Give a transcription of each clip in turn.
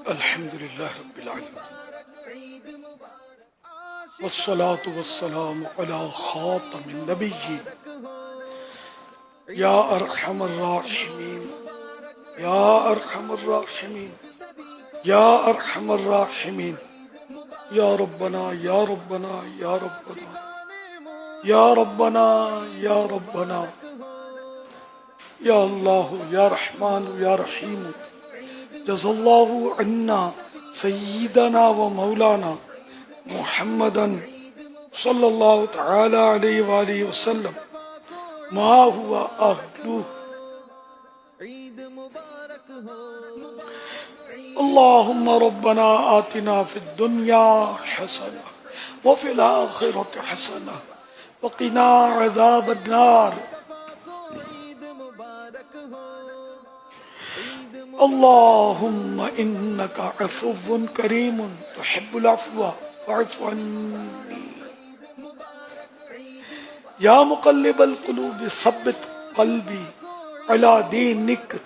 الحمد لله رب العالمين والصلاة والسلام على خاتم النبيين يا أرحم الراحمين يا أرحم الراحمين يا أرحم الراحمين يا ربنا يا ربنا يا ربنا يا ربنا يا ربنا يا الله يا رحمن يا رحيم جزا الله عنا سيدنا ومولانا محمدا صلى الله تعالى عليه وآله وسلم ما هو أهله. اللهم ربنا آتنا في الدنيا حسنة وفي الآخرة حسنة وقنا عذاب النار. اللهم إنك عفو كريم تحب العفو فاعف عني. يا مقلب القلوب ثبت قلبي على دينك.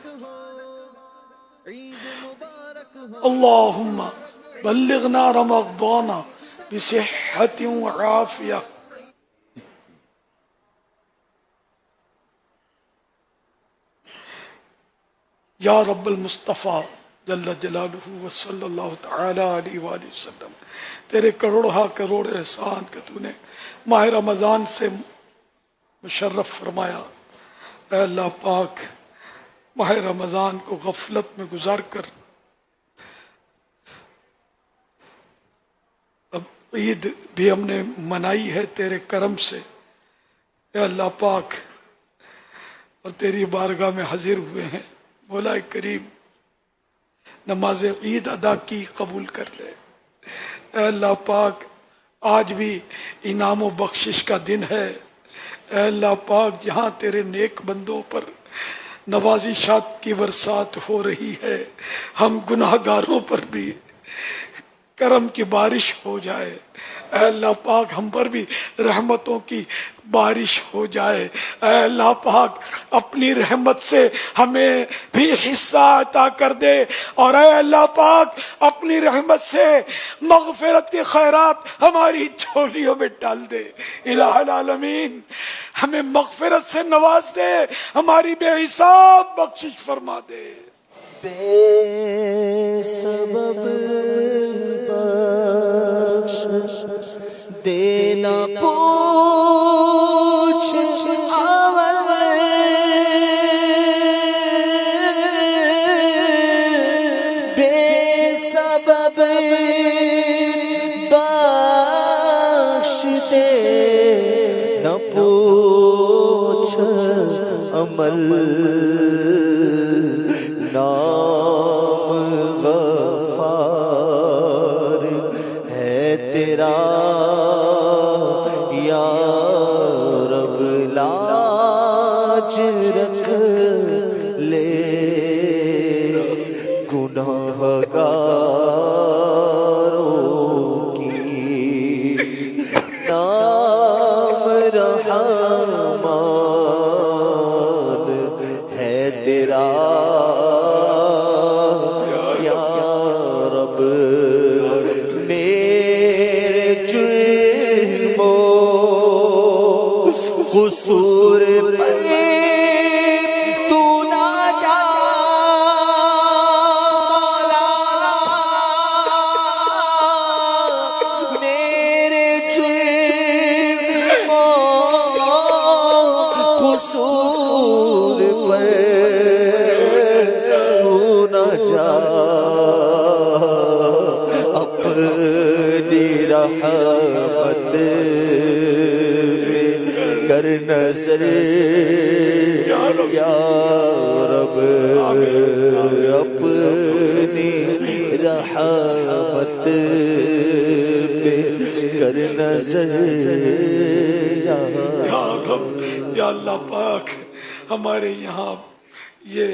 اللهم بلغنا رمضان بصحة وعافية. یا رب المصطفیٰ جل جلالہ وصلی اللہ تعالی علیہ وآلہ وسلم، تیرے کروڑہ کروڑ احسان کہ تو نے ماہ رمضان سے مشرف فرمایا. اے اللہ پاک، ماہ رمضان کو غفلت میں گزار کر اب عید بھی ہم نے منائی ہے تیرے کرم سے. اے اللہ پاک، اور تیری بارگاہ میں حاضر ہوئے ہیں. مولا کریم، نماز عید ادا کی قبول کر لے. اے اللہ پاک، آج بھی انعام و بخشش کا دن ہے. اے اللہ پاک، جہاں تیرے نیک بندوں پر نوازشات کی برسات ہو رہی ہے، ہم گناہ گاروں پر بھی کرم کی بارش ہو جائے. اے اللہ پاک، ہم پر بھی رحمتوں کی بارش ہو جائے. اے اللہ پاک، اپنی رحمت سے ہمیں بھی حصہ عطا کر دے. اور اے اللہ پاک، اپنی رحمت سے مغفرت کے خیرات ہماری جھولیوں میں ڈال دے. الہ العالمین، ہمیں مغفرت سے نواز دے، ہماری بے حساب بخشش فرما دے. بے سبب بخش دینا پوچھ اول، بے سبب بخش دینا پوچھ عمل، نام غفار ہے تیرا یا رب، لاج رکھ لے گناہگاروں کی. نام رحمان ہے تیرا قصور پر تو نہ جا میرے جرم قصور پر تو نہ جا. اپنی رحمت کر نظر یا رب، اپنی رحمت پہ کر نظر یا رب. یا اللہ پاک، ہمارے یہاں یہ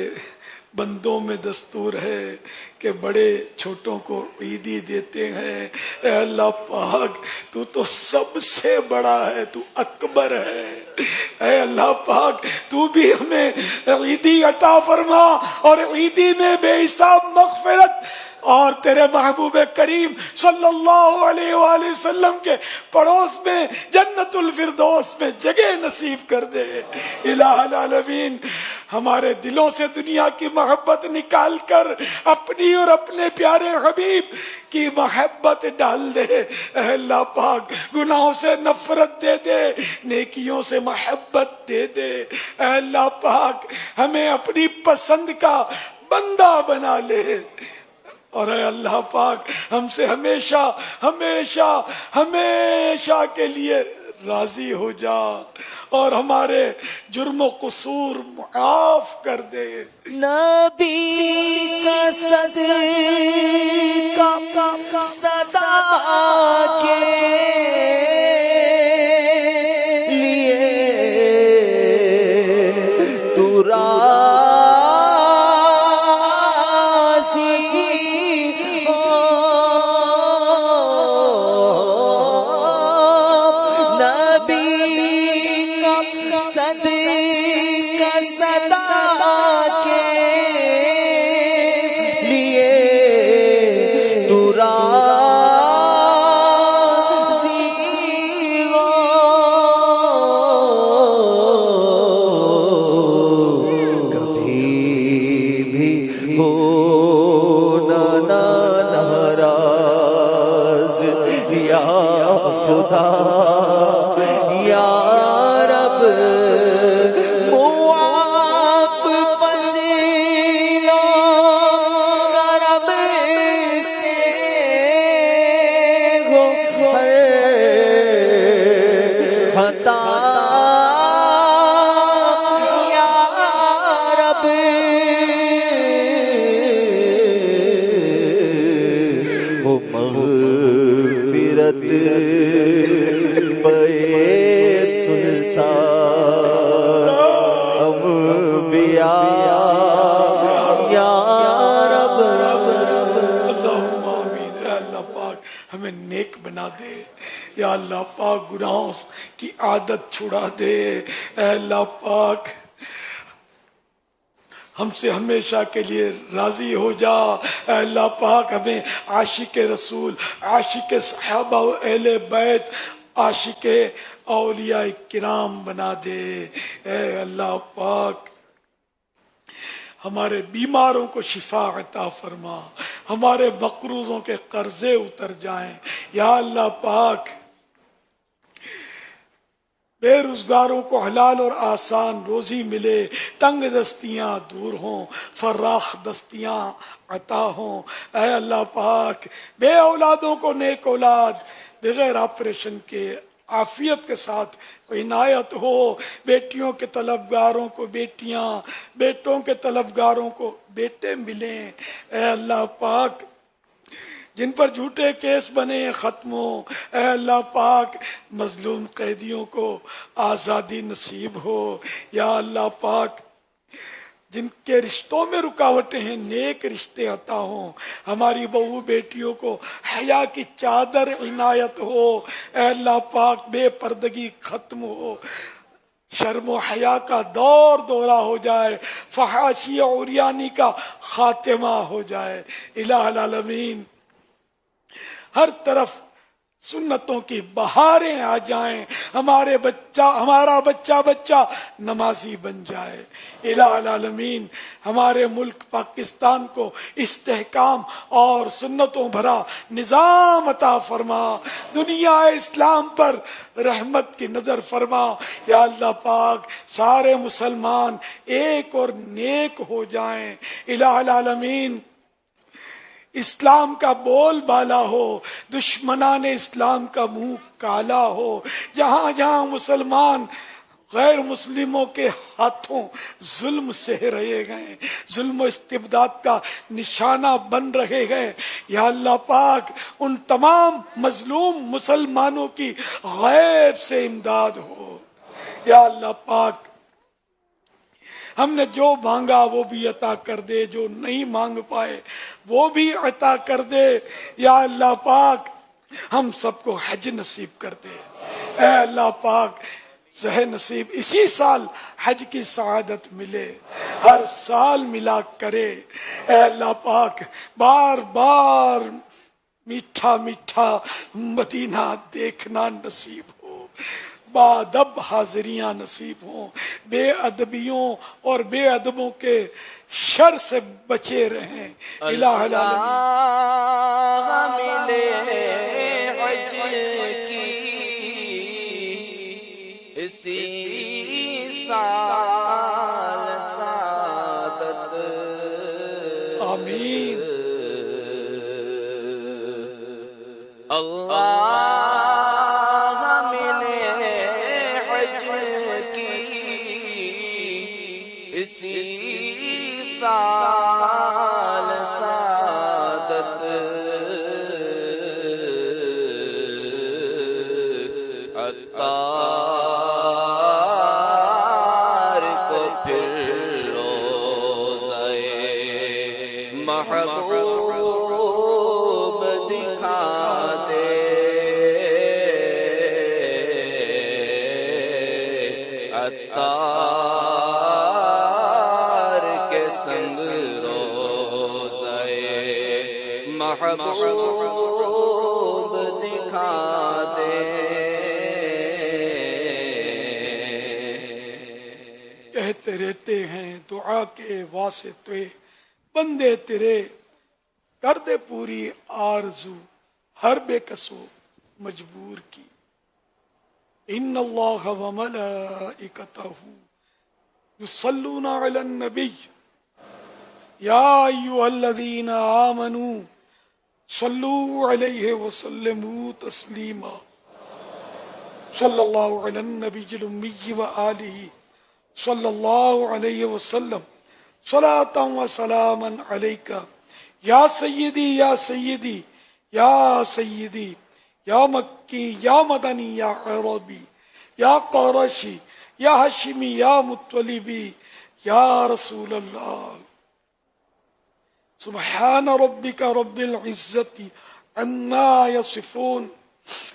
بندوں میں دستور ہے کہ بڑے چھوٹوں کو عیدی دیتے ہیں. اے اللہ پاک، تو تو سب سے بڑا ہے، تو اکبر ہے. اے اللہ پاک، تو بھی ہمیں عیدی عطا فرما، اور عیدی میں بے حساب مغفرت اور اور تیرے محبوب کریم صلی اللہ علیہ وآلہ وسلم کے پڑوس میں جنت الفردوس میں جگہ نصیب کر دے۔ الہ العالمین ہمارے دلوں سے دنیا کی محبت نکال کر اپنی اور اپنے پیارے حبیب کی محبت ڈال دے۔ اے اللہ پاک گناہوں سے نفرت دے دے، نیکیوں سے محبت دے دے۔ اے اللہ پاک ہمیں اپنی پسند کا بندہ بنا لے، اور اے اللہ پاک ہم سے ہمیشہ ہمیشہ ہمیشہ کے لیے راضی ہو جا اور ہمارے جرم و قصور معاف کر دے۔ نبی کا صدا کے لیے تو راضی ہو، نبی کا صدا کے لیے تو راضی ہو، کبھی بھی ہو نہ ناراض یا خدا یا رب، معاف فضل و کرم سے ہو ہر خطا یا رب، وہ مغفرت پہ سنسار انبیاء یا رب اللہم آمین۔ اے اللہ پاک ہمیں نیک بنا دے، یا اللہ پاک گناہوں کی عادت چھڑا دے۔ اے اللہ پاک ہم سے ہمیشہ کے لیے راضی ہو جا۔ اے اللہ پاک ہمیں عاشق رسول، عاشق صحابہ و اہل بیت، عاشق اولیاء کرام بنا دے۔ اے اللہ پاک ہمارے بیماروں کو شفا عطا فرما، ہمارے مقروضوں کے قرضے اتر جائیں یا اللہ پاک، بے روزگاروں کو حلال اور آسان روزی ملے، تنگ دستیاں دور ہوں، فراخ دستیاں عطا ہوں۔ اے اللہ پاک بے اولادوں کو نیک اولاد بغیر آپریشن کے عافیت کے ساتھ عنایت ہو، بیٹیوں کے طلبگاروں کو بیٹیاں، بیٹوں کے طلبگاروں کو بیٹے ملیں۔ اے اللہ پاک جن پر جھوٹے کیس بنے ختم ہو، اے اللہ پاک مظلوم قیدیوں کو آزادی نصیب ہو، یا اللہ پاک جن کے رشتوں میں رکاوٹیں ہیں نیک رشتے عطا ہوں، ہماری بہو بیٹیوں کو حیا کی چادر عنایت ہو، اے اللہ پاک بے پردگی ختم ہو، شرم و حیا کا دور دورہ ہو جائے، فحاشی عریانی کا خاتمہ ہو جائے۔ الہ العالمین ہر طرف سنتوں کی بہاریں آ جائیں، ہمارا بچہ نمازی بن جائے۔ الہ العالمین ہمارے ملک پاکستان کو استحکام اور سنتوں بھرا نظام عطا فرما، دنیا اسلام پر رحمت کی نظر فرما، یا اللہ پاک سارے مسلمان ایک اور نیک ہو جائیں۔ الہ العالمین اسلام کا بول بالا ہو، دشمنان اسلام کا منہ کالا ہو، جہاں جہاں مسلمان غیر مسلموں کے ہاتھوں ظلم سہ رہے گئے، ظلم و استبداد کا نشانہ بن رہے گئے، یا اللہ پاک ان تمام مظلوم مسلمانوں کی غیب سے امداد ہو۔ یا اللہ پاک ہم نے جو مانگا وہ بھی عطا کر دے، جو نہیں مانگ پائے وہ بھی عطا کر دے، یا اللہ پاک ہم سب کو حج نصیب کر دے۔ اے اللہ پاک ذہ نصیب اسی سال حج کی سعادت ملے، ہر سال ملا کرے اے اللہ پاک، بار بار میٹھا میٹھا مدینہ دیکھنا نصیب ہو، بادب حاضریاں نصیب ہوں، بے ادبیوں اور بے ادبوں کے شر سے بچے رہیں الہ العالمین۔ ملے حج کی اسی سال سعادت، آمین۔ اللہ ملے حج کی اسی سال سعادت، عطار کو پھر روزہ محبوب دکھا دے، عطار کے سنگ روزہ محبوب دکھا دے۔ کہتے رہتے ہیں دعا کے واسطے بندے تیرے، کر دے پوری آرزو ہر بے کسو مجبور کی۔ ان اللہ وملائکتہ یصلون علی النبی یا ایھا الذین آمنوا صلوا علیہ وسلموا تسلیما۔ صلی اللہ علی النبی الامی وآلہ صلی اللہ علیہ وسلم صلاۃ و سلاما علیک یا سیدی یا سیدی یا سیدی یا مکی یا مدنی یا عربی یا قرشی یا ہاشمی یا مطلبی یا رسول اللہ۔ سبحان ربک رب العزت عما یصفون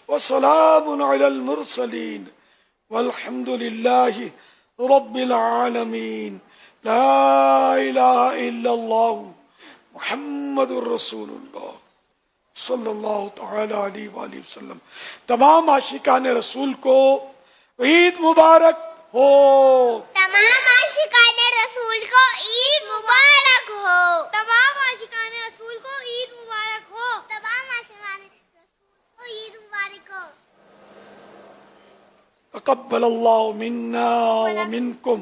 وسلام علی المرسلین والحمد للہ رب العالمین۔ لا الہ الا اللہ محمد الرسول اللہ صلی اللہ تعالی علیہ وآلہ وسلم۔ تمام عاشقان رسول کو عید مبارک ہو۔ تمام عاشقان رسول کو عید مبارک ہو۔ تمام عاشقان رسول کو عید مبارک ہو۔ تمام عاشقان رسول کو عید مبارک ہو۔ تقبل اللہ منا ومنکم